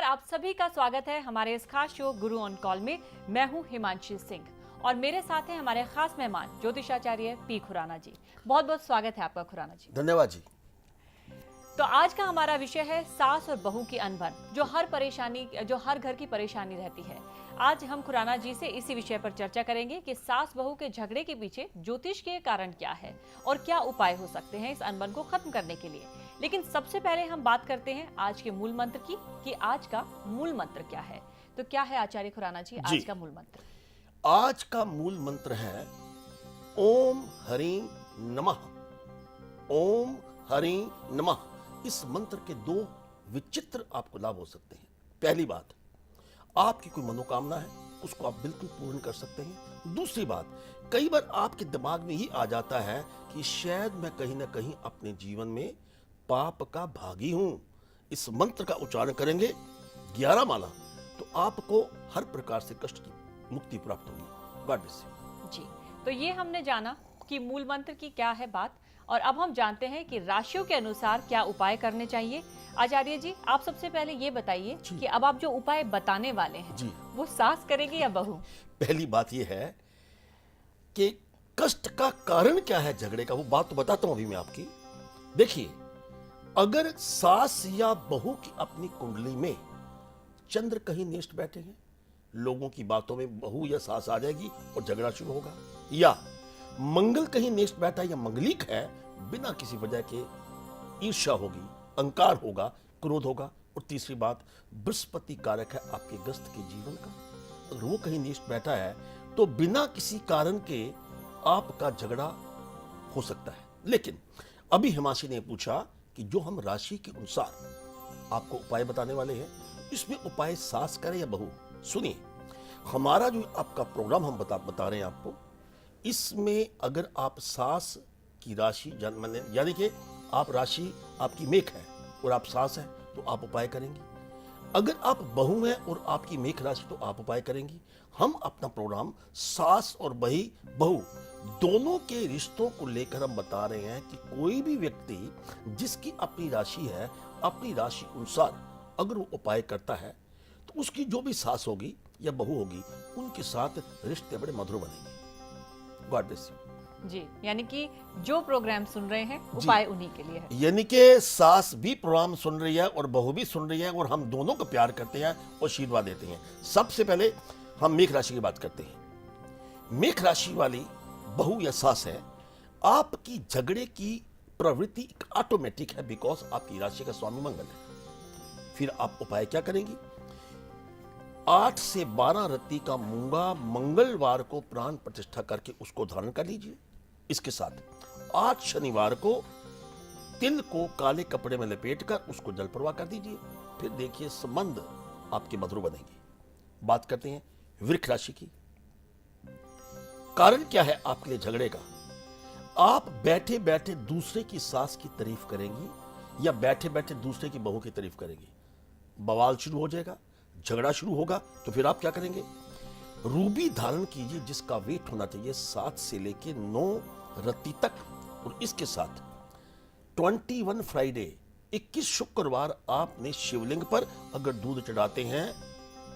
आप सभी का स्वागत है हमारे इस खास शो गुरु ऑन कॉल में। मैं हूं हिमांशी सिंह और मेरे साथ हैं हमारे खास मेहमान ज्योतिषाचार्य पी खुराना जी। बहुत बहुत स्वागत है आपका खुराना जी। धन्यवाद जी। तो आज का हमारा विषय है सास और बहू की अनबन, जो हर घर की परेशानी रहती है। आज हम खुराना जी से इसी विषय पर चर्चा करेंगे कि सास बहू के झगड़े के पीछे ज्योतिष के कारण क्या है और क्या उपाय हो सकते हैं इस अनबन को खत्म करने के लिए। लेकिन सबसे पहले हम बात करते हैं आज के मूल मंत्र की कि आज का मूल मंत्र क्या है। तो क्या है आचार्य खुराना जी आज का मूल मंत्र? आज का मूल मंत्र है ओम हरिं नमः। ओम हरिं नमः। इस मंत्र के दो विचित्र आपको लाभ हो सकते हैं। पहली बात, आपकी कोई मनोकामना है उसको आप बिल्कुल पूर्ण कर सकते हैं। दूसरी बात, कई बार आपके दिमाग में ही आ जाता है कि शायद मैं कहीं ना कहीं अपने जीवन में पाप का भागी हूं। इस मंत्र का उच्चारण करेंगे 11 माला, तो आपको हर प्रकार से कष्ट की मुक्ति प्राप्त होगी। गॉड ब्लेस यू जी। तो ये हमने जाना कि मूल मंत्र की क्या है बात, और अब हम जानते हैं कि राशियों के अनुसार क्या उपाय करने चाहिए। आचार्य जी, आप सबसे पहले ये बताइए कि अब आप जो उपाय बताने वाले हैं वो सास करेगी या बहू? पहली बात ये है कि कष्ट का कारण क्या है झगड़े का, वो बात तो बताता हूं अभी मैं आपकी। देखिए, अगर सास या बहू की अपनी कुंडली में चंद्र कहीं नेष्ट बैठे हैं, लोगों की बातों में बहू या सास आ जाएगी और झगड़ा शुरू होगा। या मंगल कहीं नेष्ट बैठा या मंगलिक है, बिना किसी वजह के ईर्ष्या होगी, अहंकार होगा, क्रोध होगा। और तीसरी बात, बृहस्पति कारक है आपके ग्रस्त के जीवन का, अगर वो कहीं नेष्ट बैठा है तो बिना किसी कारण के आपका झगड़ा हो सकता है। लेकिन अभी हिमांशी ने पूछा कि जो हम राशि के अनुसार आपको उपाय बताने वाले हैं, इसमें उपाय सास करे या बहू। सुनिए, हमारा जो आपका प्रोग्राम हम बता रहे हैं आपको, इसमें अगर आप सास की राशि यानी कि आप राशि आपकी मेष है और आप सास है तो आप उपाय करेंगे। अगर आप बहू हैं और आपकी मेष राशि तो आप उपाय करेंगी। हम अपना प्रोग्राम सास और बहू दोनों के रिश्तों को लेकर हम बता रहे हैं कि कोई भी व्यक्ति जिसकी अपनी राशि है, अपनी राशि अनुसार अगर वो उपाय करता है तो उसकी जो भी सास होगी या बहू होगी, उनके साथ रिश्ते बड़े मधुर बनेंगे। गॉड ब्लेस यू जी। यानी कि जो प्रोग्राम सुन रहे हैं उपाय उन्हीं के लिए है। यानी कि सास भी प्रोग्राम सुन रही है और बहू भी सुन रही है, और हम दोनों को प्यार करते हैं और आशीर्वाद देते हैं। सबसे पहले हम मेष राशि की बात करते हैं। मेष राशि वाली बहू या सास है, आपकी झगड़े की प्रवृत्ति ऑटोमेटिक है, बिकॉज आपकी राशि का स्वामी मंगल है। फिर आप उपाय क्या करेंगी? 8 से 12 रत्ती का मूंगा मंगलवार को प्राण प्रतिष्ठा करके उसको धारण कर लीजिए। इसके साथ 8 शनिवार को तिल को काले कपड़े में लपेटकर उसको जल प्रवाह कर दीजिए। फिर देखिए संबंध आपके मधुर बनेंगे। बात करते हैं वृक्ष राशि की। कारण क्या है आपके लिए झगड़े का? आप बैठे बैठे दूसरे की सास की तारीफ करेंगी या बैठे बैठे दूसरे की बहू की तारीफ करेंगी, बवाल शुरू हो जाएगा, झगड़ा शुरू होगा। तो फिर आप क्या करेंगे? रूबी धारण कीजिए जिसका वेट होना चाहिए 7 से लेके 9 रत्ती तक। और इसके साथ 21 फ्राइडे 21 शुक्रवार आपने शिवलिंग पर अगर दूध चढ़ाते हैं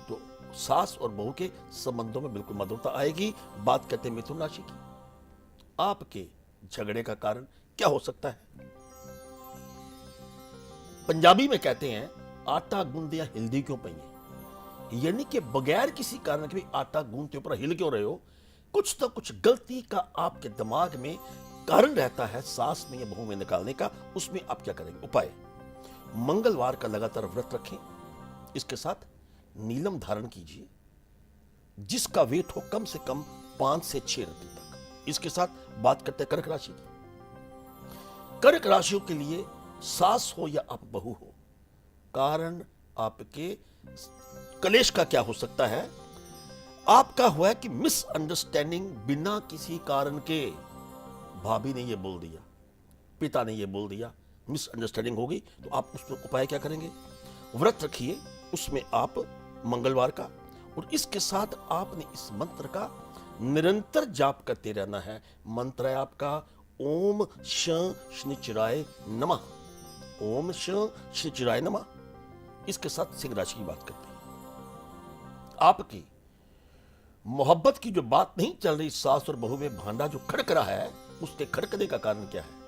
तो सास और बहू के संबंधों में बिल्कुल मधुरता आएगी। बात करते हैं मिथुन राशि की। आपके झगड़े का कारण क्या हो सकता है? पंजाबी में कहते हैं आटा गूंदिया हिलदी क्यों पई, यानी कि बगैर किसी कारण के भी आटा गूंदते ऊपर हिल क्यों रहे हो। कुछ तो कुछ गलती का आपके दिमाग में कारण रहता है सास में या बहू में निकालने का। उसमें आप क्या करेंगे? उपाय, मंगलवार का लगातार व्रत रखें। इसके साथ नीलम धारण कीजिए जिसका वेट हो कम से कम 5 से 6 रत्ती तक। इसके साथ बात करते हैं कर्क राशि की। कर्क राशियों के लिए सास हो या आप बहू हो, कारण आपके कलेश का क्या हो सकता है? आपका हुआ है कि मिसअंडरस्टैंडिंग बिना किसी कारण के। भाभी ने ये बोल दिया, पिता ने ये बोल दिया, मिसअंडरस्टैंडिंग होगी। तो आप उस पर उपाय क्या करेंगे? व्रत रखिए उसमें आप मंगलवार का, और इसके साथ आपने इस मंत्र का निरंतर जाप करते रहना है। मंत्र है आपका ओम श शनिचराय नमः। ओम श शनिचराय नमः। इसके साथ सिंह राशि की बात करते हैं। आपकी मोहब्बत की जो बात नहीं चल रही, सास और बहू में भांडा जो खड़क रहा है, उसके खड़कने का कारण क्या है?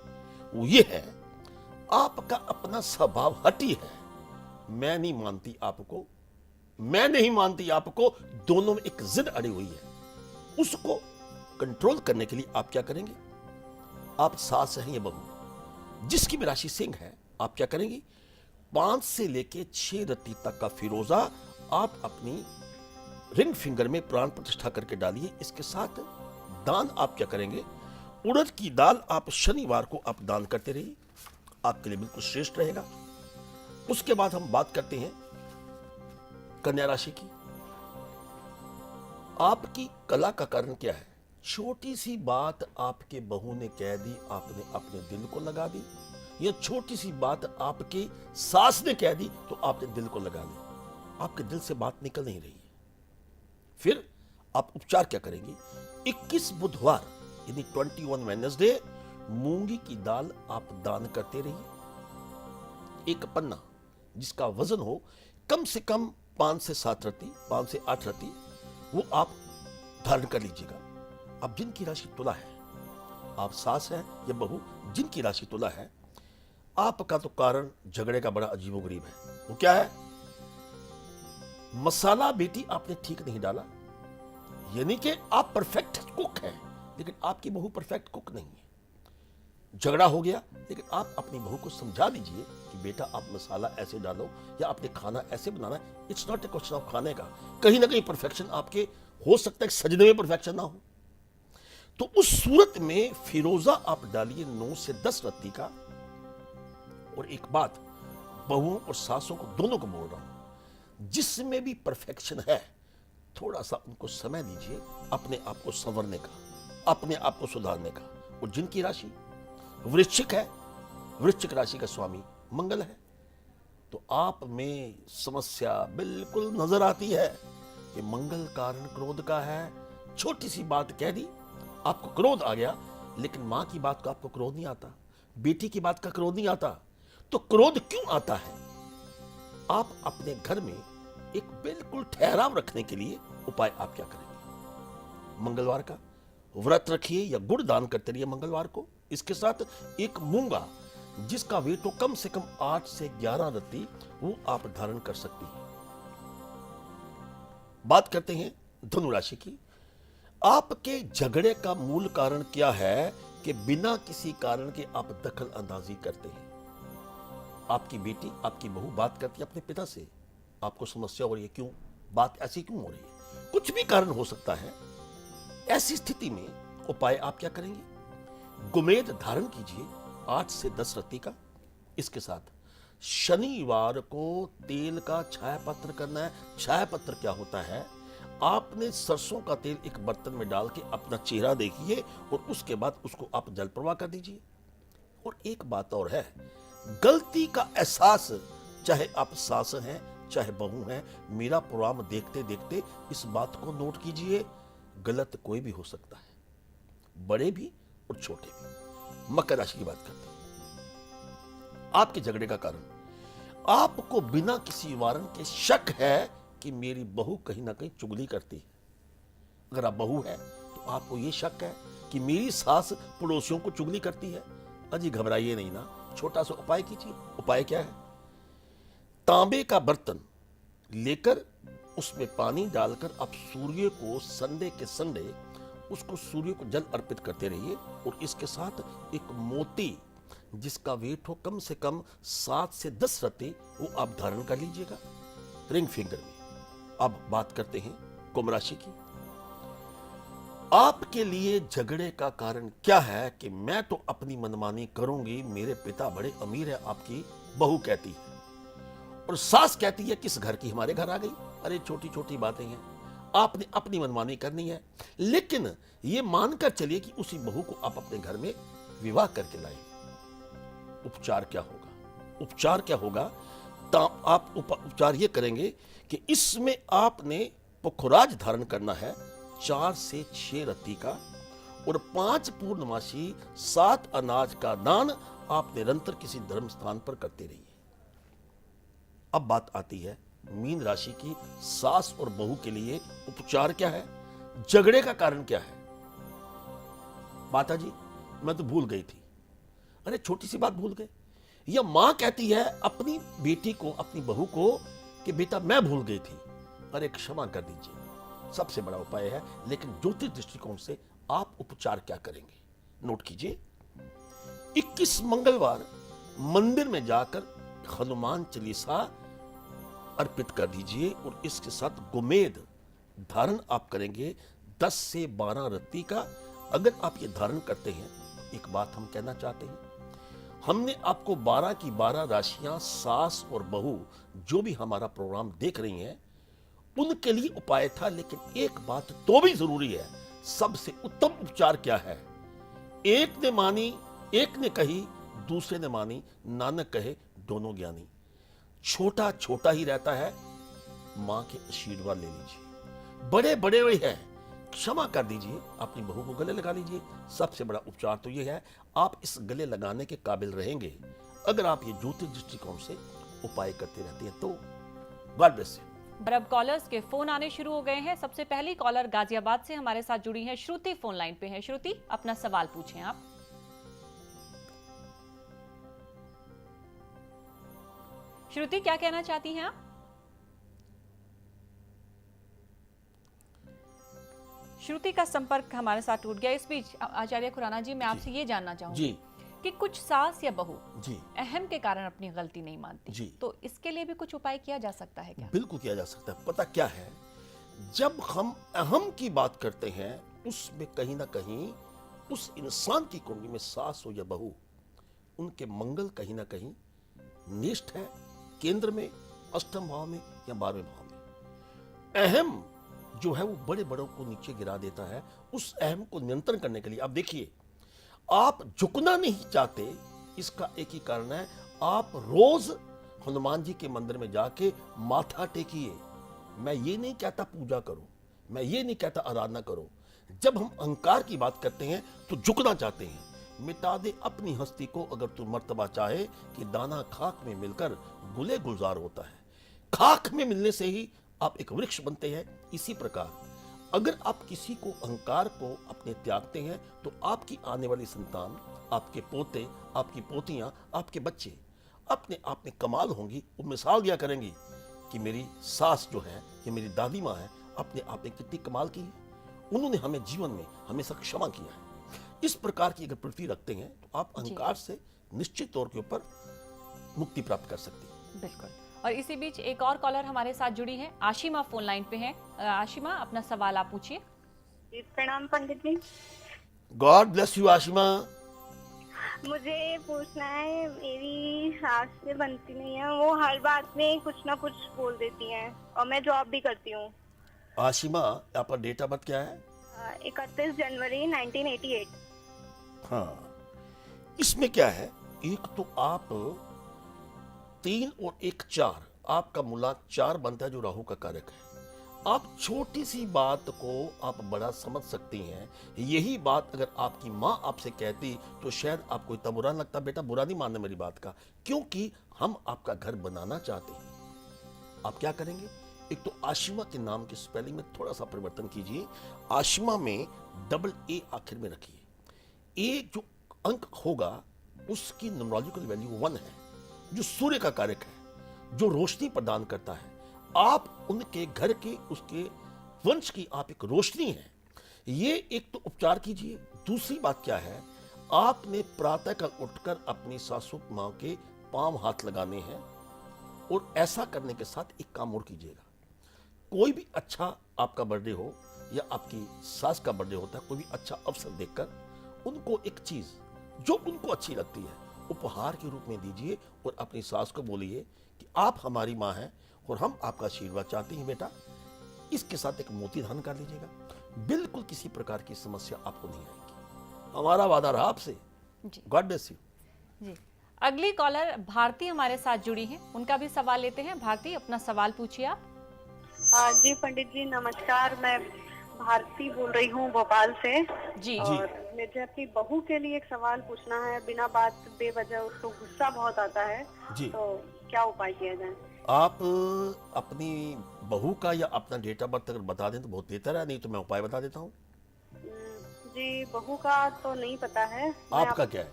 वो ये है, आपका अपना स्वभाव हठी है। मैं नहीं मानती आपको, मैं नहीं मानती आपको, दोनों में एक जिद अड़ी हुई है। उसको कंट्रोल करने के लिए आप क्या करेंगे? आप सास हैं या बहू, जिसकी भी राशि सिंह है, आप क्या करेंगे? 5 से लेके 6 रत्ती तक का फिरोजा आप अपनी रिंग फिंगर में प्राण प्रतिष्ठा करके डालिए। इसके साथ दान आप क्या करेंगे? उड़द की दाल आप शनिवार को आप दान करते रहिए, आपके लिए बिल्कुल श्रेष्ठ रहेगा। उसके बाद हम बात करते हैं कन्या राशि की। आपकी कला का कारण क्या है? छोटी सी बात आपके बहू ने कह दी, आपने अपने दिल को लगा दी, या छोटी सी बात आपके सास ने कह दी तो आपने दिल को लगा ली, आपके दिल से बात निकल नहीं रही है। फिर आप उपचार क्या करेंगे? 21 बुधवार यानी 21 वेडनेसडे मूंगी की दाल आप दान करते रहिए। एक पन्ना जिसका वजन हो कम से कम 5 से 7 रत्ती, 5 से 8 रत्ती, वो आप धारण कर लीजिएगा। अब जिनकी राशि तुला है, आप सास हैं या बहू, जिनकी राशि तुला है, आपका तो कारण झगड़े का बड़ा अजीबोगरीब है। वो क्या है? मसाला बेटी आपने ठीक नहीं डाला, यानी कि आप परफेक्ट कुक हैं, लेकिन आपकी बहू परफेक्ट कुक नहीं है। झगड़ा हो गया, लेकिन आप अपनी बहू को समझा दीजिए कि बेटा आप मसाला ऐसे डालो या आपने खाना ऐसे बनाना है। It's not a question of खाने का, कहीं ना कहीं परफेक्शन आपके हो सकता है, सजने में परफेक्शन ना हो। तो उस सूरत में फिरोजा आप डालिए 9 से 10 रत्ती का। और एक बात बहुओं और सासों को, दोनों को बोल रहा हूं, जिसमें भी परफेक्शन है, थोड़ा सा उनको समय दीजिए अपने आप को संवरने का, अपने आप को सुधारने का। और जिनकी राशि वृश्चिक है, वृश्चिक राशि का स्वामी मंगल है, तो आप में समस्या बिल्कुल नजर आती है कि मंगल कारण क्रोध का है। छोटी सी बात कह दी, आपको क्रोध आ गया, लेकिन मां की बात का आपको क्रोध नहीं आता, बेटी की बात का क्रोध नहीं आता। तो क्रोध क्यों आता है? आप अपने घर में एक बिल्कुल ठहराव रखने के लिए उपाय आप क्या करेंगे? मंगलवार का व्रत रखिए या गुड़ दान करते रहिए मंगलवार को। इसके साथ एक मूंगा जिसका वेट हो कम से कम 8 से 11 रत्ती, वो आप धारण कर सकती हैं। बात करते हैं धनु राशि की। आपके झगड़े का मूल कारण क्या है कि बिना किसी कारण के आप दखल अंदाजी करते हैं। आपकी बेटी, आपकी बहू बात करती है अपने पिता से, आपको समस्या हो रही है, क्यों बात ऐसी क्यों हो रही है? कुछ भी कारण हो सकता है। ऐसी स्थिति में उपाय आप क्या करेंगे? गुमेद धारण कीजिए 8 से 10 रत्ती का। इसके साथ शनिवार को तेल का छाया पत्र करना है। छाया पत्र क्या होता है? आपने सरसों का तेल एक बर्तन में डाल के अपना चेहरा देखिए और उसके बाद उसको आप जल प्रवाह कर दीजिए। और एक बात और है, गलती का एहसास, चाहे आप सास हैं चाहे बहू हैं, मेरा प्रोग्राम देखते देखते इस बात को नोट कीजिए, गलत कोई भी हो सकता है, बड़े भी और छोटे भी। मकर राशि की बात करते हैं। आपके झगड़े का कारण, आपको बिना किसी वारंट के शक है कि मेरी बहू कहीं ना कहीं चुगली करती है। अगर आप बहू है तो आपको यह शक है कि मेरी सास पड़ोसियों को चुगली करती है। अजी घबराइए नहीं ना, छोटा सा उपाय कीजिए। उपाय क्या है? तांबे का बर्तन लेकर उसमें पानी डालकर आप सूर्य को संडे के संडे उसको सूर्य को जल अर्पित करते रहिए। और इसके साथ एक मोती जिसका वेट हो कम से कम 7 से 10 रत्ती, वो आप धारण कर लीजिएगा रिंग फिंगर में। अब बात करते हैं कुंभ राशि की। आपके लिए झगड़े का कारण क्या है कि मैं तो अपनी मनमानी करूंगी, मेरे पिता बड़े अमीर है, आपकी बहू कहती है, और सास कहती है किस घर की हमारे घर आ गई। अरे छोटी छोटी बातें हैं, आपने अपनी मनमानी करनी है, लेकिन यह मानकर चलिए कि उसी बहू को आप अपने घर में विवाह करके लाए। उपचार क्या होगा? उपचार क्या होगा? आप उपचार ये करेंगे कि इसमें आपने पुखराज धारण करना है 4 से 6 रत्ती का, और 5 पूर्णमासी 7 अनाज का दान आप निरंतर किसी धर्म स्थान पर करते रहिए। अब बात आती है मीन राशि की सास और बहू के लिए उपचार क्या है, झगड़े का कारण क्या है। माता जी मैं तो भूल गई थी। अरे छोटी सी बात भूल गए। या मां कहती है अपनी बेटी को, अपनी बहू को कि बेटा मैं भूल गई थी, अरे क्षमा कर दीजिए। सबसे बड़ा उपाय है, लेकिन ज्योतिष दृष्टिकोण से आप उपचार क्या करेंगे नोट कीजिए। 21 मंगलवार मंदिर में जाकर हनुमान चालीसा अर्पित कर दीजिए और इसके साथ गोमेद धारण आप करेंगे 10 से 12 रत्ती का। अगर आप ये धारण करते हैं, एक बात हम कहना चाहते हैं, हमने आपको 12 की 12 राशियां सास और बहू जो भी हमारा प्रोग्राम देख रही हैं उनके लिए उपाय था, लेकिन एक बात तो भी जरूरी है, सबसे उत्तम उपचार क्या है। एक ने मानी, एक ने कही, दूसरे ने मानी, नानक कहे दोनों ज्ञानी। छोटा छोटा ही रहता है, मां के आशीर्वाद ले लीजिए। बड़े बड़े वही है, क्षमा कर दीजिए, अपनी बहू को गले लगा लीजिए। सबसे बड़ा उपचार तो यह है, आप इस गले लगाने के काबिल रहेंगे अगर आप ये ज्योतिष दृष्टिकोण से उपाय करते रहते हैं तो। God bless you. और अब कॉलर्स के फोन आने शुरू हो गए हैं। सबसे पहली कॉलर गाजियाबाद से हमारे साथ जुड़ी है, श्रुति फोन लाइन पे है। श्रुति अपना सवाल पूछें आप। श्रुति क्या कहना चाहती हैं आप? श्रुति का संपर्क हमारे साथ टूट गया। इस बीच आचार्य खुराना जी, मैं आपसे ये जानना चाहूंगी कि कुछ सास या बहू जी अहम के कारण अपनी गलती नहीं मानती जी, तो इसके लिए भी कुछ उपाय किया जा सकता है क्या? बिल्कुल किया जा सकता है। पता क्या है, जब हम अहम की बात करते हैं उसमें कहीं ना कहीं उस इंसान की कुंडली में सास हो या बहू, उनके मंगल कहीं ना कहीं निष्ठ है, केंद्र में, अष्टम भाव में या 12वें भाव में। अहम जो है वो बड़े बड़ों को नीचे गिरा देता है। उस अहम को नियंत्रण करने के लिए आप देखिए, आप झुकना नहीं चाहते, इसका एक ही कारण है, आप रोज हनुमान जी के मंदिर में जाके माथा टेकिए। मैं ये नहीं कहता पूजा करो, मैं ये नहीं कहता आराधना करो। जब हम अहंकार की बात करते हैं तो झुकना चाहते हैं। मिटा दे अपनी हस्ती को अगर तू मर्तबा चाहे कि दाना खाक में मिलकर गुले गुलजार होता है। खाक में मिलने से ही आप एक वृक्ष बनते हैं। इसी प्रकार अगर आप किसी को, अहंकार को अपने त्यागते हैं तो आपकी आने वाली संतान, आपके पोते, आपकी पोतियां, आपके बच्चे अपने आप में कमाल होंगी। वो मिसाल दिया करेंगी कि मेरी सास जो है, ये मेरी दादी माँ है, अपने आप में कितनी कमाल की है, उन्होंने हमें जीवन में हमेशा क्षमा किया है। इस प्रकार की अगर प्रवृत्ति रखते हैं तो आप अहंकार से निश्चित तौर के ऊपर मुक्ति प्राप्त कर सकते हैं। बिल्कुल। और इसी बीच एक और कॉलर हमारे साथ जुड़ी है, आशिमा फोन लाइन पे है। आशिमा अपना सवाल आप पूछिए। जी, प्रणाम Pandit ji. God bless you Ashima. मुझे पूछना है, मेरी सास से बनती नहीं है, वो हर बात में कुछ ना कुछ बोल देती हैं और मैं जॉब भी करती हूँ। आशिमा आपका डेट ऑफ बर्थ क्या है? 31 जनवरी 1988। हाँ, इसमें क्या है, एक तो आप 3 और 1 4, आपका मूला 4 बनता है जो राहु का कारक है। आप छोटी सी बात को आप बड़ा समझ सकती हैं। यही बात अगर आपकी माँ आपसे कहती तो शायद आपको इतना बुरा लगता। बेटा बुरा नहीं मानना मेरी बात का, क्योंकि हम आपका घर बनाना चाहते हैं। आप क्या करेंगे, एक तो आशिमा के नाम की स्पेलिंग में थोड़ा सा परिवर्तन कीजिए। आशिमा में डबल ए आखिर में रखिए। ए जो अंक होगा उसकी न्यूमरोलॉजिकल वैल्यू 1 है, जो सूर्य का कारक है, जो रोशनी प्रदान करता है। आप उनके घर के, उसके वंश की आप एक रोशनी है। ये एक तो उपचार कीजिए। दूसरी बात क्या है, आपने प्रातःकाल उठकर अपनी सासू माँ के पांव हाथ लगाने हैं और ऐसा करने के साथ एक काम और कीजिएगा। कोई भी अच्छा आपका बर्थडे हो या आपकी सास का बर्थडे होता है, कोई भी अच्छा अवसर देखकर उनको एक चीज जो उनको अच्छी लगती है उपहार के रूप में दीजिए और अपनी सास को बोलिए कि आप हमारी माँ हैं और हम आपका आशीर्वाद चाहते हैं बेटा। इसके साथ एक मोती धारण कर लीजिएगा, बिल्कुल किसी प्रकार की समस्या आपको नहीं आएगी। हमारा वादा रहा आपसे। God bless you. जी, अगली कॉलर भारती हमारे साथ जुड़ी हैं, उनका भी सवाल लेते हैं। भारती अपना सवाल पूछिए आप। जी पंडित जी नमस्कार, मैं भारती बोल रही हूँ भोपाल से। जी और मुझे अपनी बहू के लिए एक सवाल पूछना है। बिना बात बेवजह उसको गुस्सा बहुत आता है, जी। तो क्या उपाय किया जाए? आप अपनी बहू का या अपना डेट ऑफ बर्थ अगर बता दें तो बहुत बेहतर है, नहीं तो मैं उपाय बता देता हूँ। जी बहू का तो नहीं पता है। मैं आपका क्या है?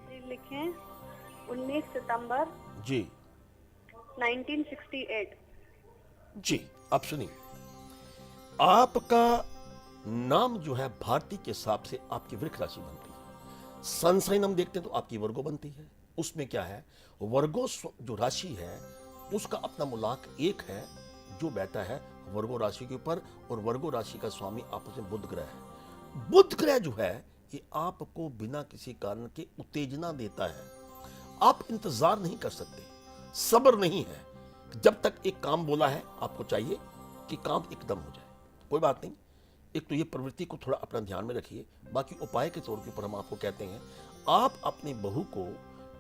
जी लिखें 19 सितंबर जी 1968। जी, आप सुनिए, आपका नाम जो है भारती के हिसाब से आपकी वृक्ष राशि बनती है। सन साइन हम देखते हैं तो आपकी वर्गो बनती है। उसमें क्या है, वर्गो जो राशि है उसका अपना मूलांक 1 है जो बैठा है वर्गो राशि के ऊपर, और वर्गो राशि का स्वामी आपस में बुध ग्रह है। बुध ग्रह जो है ये आपको बिना किसी कारण के उत्तेजना देता है। आप इंतजार नहीं कर सकते, सब्र नहीं है। जब तक एक काम बोला है आपको चाहिए कि काम एकदम हो जाए। कोई बात नहीं, एक तो ये प्रवृत्ति को थोड़ा अपना ध्यान में रखिए। बाकी उपाय के तौर के ऊपर हम आपको कहते हैं, आप अपनी बहू को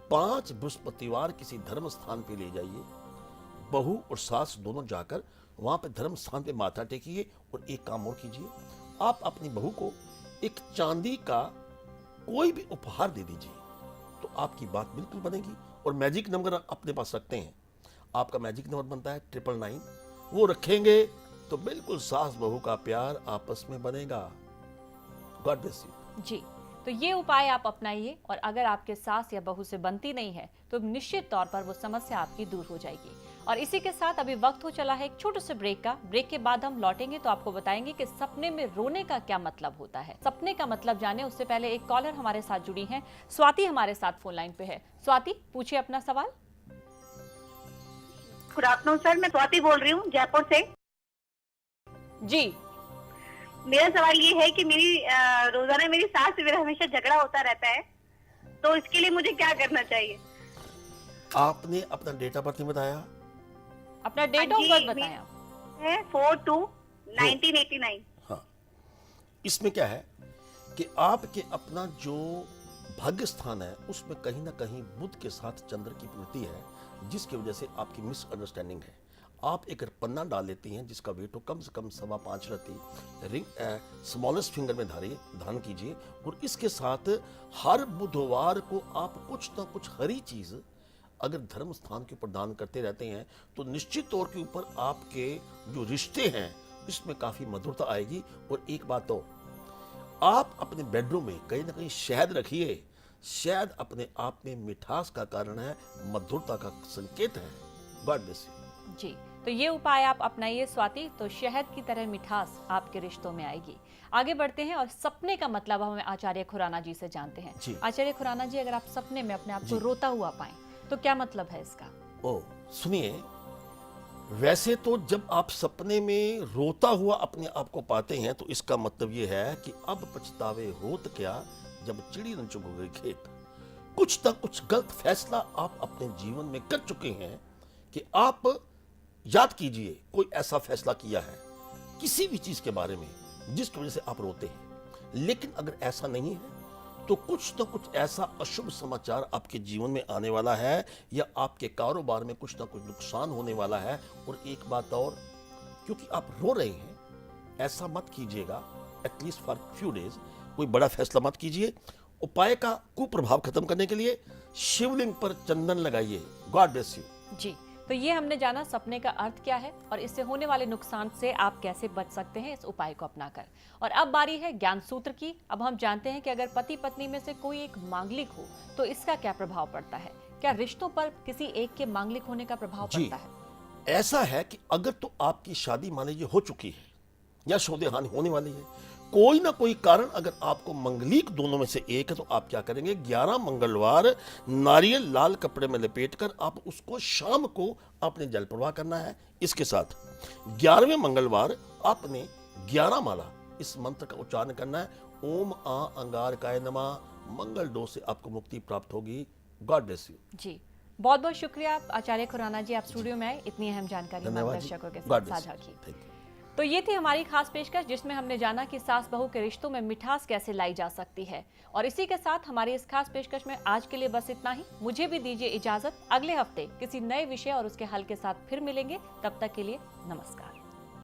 5 बृहस्पतिवार किसी धर्म स्थान पे ले जाइए। बहू और सास दोनों जाकर वहां पे धर्म स्थान पे माथा टेकिए। और एक काम और कीजिए, आप अपनी बहू को एक चांदी का कोई भी उपहार दे दीजिए, तो आपकी बात बिल्कुल बनेगी। और मैजिक नंबर अपने पास रखते हैं, आपका मैजिक नंबर बनता है 999। वो रखेंगे तो बिल्कुल सास बहू का प्यार आपस में बनेगा। God bless you. जी, तो ये उपाय आप अपनाइए, और अगर आपके सास या बहू से बनती नहीं है तो निश्चित तौर पर वो समस्या आपकी दूर हो जाएगी। और इसी के साथ अभी वक्त हो चला है एक छोटे से ब्रेक का। ब्रेक के बाद हम लौटेंगे तो आपको बताएंगे कि सपने में रोने का क्या मतलब होता है। सपने का मतलब जाने उससे पहले एक कॉलर हमारे साथ जुड़ी है, स्वाति हमारे साथ फोन लाइन पे है। स्वाति, पूछिए अपना सवाल। गुड आफ्टरनून सर, मैं स्वाति बोल रही हूँ जयपुर से। जी, मेरा सवाल ये है कि मेरी रोजाना मेरी सास से मेरा हमेशा झगड़ा होता रहता है, तो इसके लिए मुझे क्या करना चाहिए? आपने अपना डेट ऑफ बर्थ नहीं बताया? अपना डेट ऑफ बर्थ बताया है 4/2/1989। हाँ, इसमें क्या है कि आपके अपना जो भाग्य स्थान है उसमें कहीं ना कहीं बुध के साथ चंद्र की प्रवृत्ति है, जिसकी वजह से आपकी मिसअंडरस्टैंडिंग है। आप एक पन्ना डाल लेती हैं जिसका वेट हो कम से कम 5.25 रत्ती, रिंग स्मॉलेस्ट फिंगर में धारण कीजिए। और इसके साथ हर बुधवार को आप कुछ ना कुछ हरी चीज अगर धर्म स्थान के ऊपर दान करते रहते हैं तो निश्चित तौर के ऊपर आपके जो रिश्ते हैं इसमें काफी मधुरता आएगी। और एक बात तो, आप अपने बेडरूम में कहीं ना कहीं शहद रखिए। शहद अपने आप में मिठास का कारण है, मधुरता का संकेत है। God bless you. जी, तो ये उपाय आप अपनाइए स्वाति, तो शहद की तरह मिठास आपके रिश्तों में आएगी। आगे बढ़ते हैं और सपने का मतलब हम आचार्य खुराना जी से जानते हैं। जी। आचार्य खुराना जी, अगर आप सपने में अपने आप को जी। रोता हुआ पाएं तो क्या मतलब है इसका? ओ सुनिए, वैसे तो जब आप सपने में रोता हुआ अपने आप को पाते हैं तो इसका मतलब ये है कि अब पछतावे होत क्या जब चिड़ी न चुग गई खेत। कुछ ना कुछ गलत फैसला आप अपने जीवन में कर चुके हैं कि आप याद कीजिए कोई ऐसा फैसला किया है किसी भी चीज के बारे में जिसकी वजह से आप रोते हैं। लेकिन अगर ऐसा नहीं है तो कुछ ना कुछ ऐसा अशुभ समाचार आपके जीवन में आने वाला है, या आपके कारोबार में कुछ ना कुछ नुकसान होने वाला है। और एक बात और, क्योंकि आप रो रहे हैं, ऐसा मत कीजिएगा, एटलीस्ट फॉर फ्यू डेज कोई बड़ा फैसला मत कीजिए। उपाय का कुप्रभाव खत्म करने के लिए शिवलिंग पर चंदन लगाइए। God bless you. जी, तो ये हमने जाना सपने का अर्थ क्या है और इससे होने वाले नुकसान से आप कैसे बच सकते हैं इस उपाय को अपनाकर। और अब बारी है ज्ञान सूत्र की। अब हम जानते हैं कि अगर पति पत्नी में से कोई एक मांगलिक हो तो इसका क्या प्रभाव पड़ता है। क्या रिश्तों पर किसी एक के मांगलिक होने का प्रभाव जी, पड़ता है? ऐसा है कि अगर तो आपकी शादी मान लीजिए हो चुकी है या शोदेहानी होने वाली है, कोई ना कोई कारण अगर आपको मंगलिक दोनों में से एक है, तो आप क्या करेंगे, 11 मंगलवार नारियल लाल कपड़े में लपेटकर आप उसको शाम को आपने जल प्रवाह करना है। इसके साथ 11वें मंगलवार आपने 11 माला इस मंत्र का उच्चारण करना है, ओम आ अंगारकाय नमः। मंगल दोष से आपको मुक्ति प्राप्त होगी। God bless you. जी, बहुत बहुत शुक्रिया आचार्य खुराना जी, आप स्टूडियो में आए, इतनी अहम जानकारी हमारे दर्शकों के साथ साझा की। तो ये थी हमारी खास पेशकश जिसमें हमने जाना कि सास बहू के रिश्तों में मिठास कैसे लाई जा सकती है। और इसी के साथ हमारी इस खास पेशकश में आज के लिए बस इतना ही। मुझे भी दीजिए इजाजत, अगले हफ्ते किसी नए विषय और उसके हल के साथ फिर मिलेंगे। तब तक के लिए नमस्कार।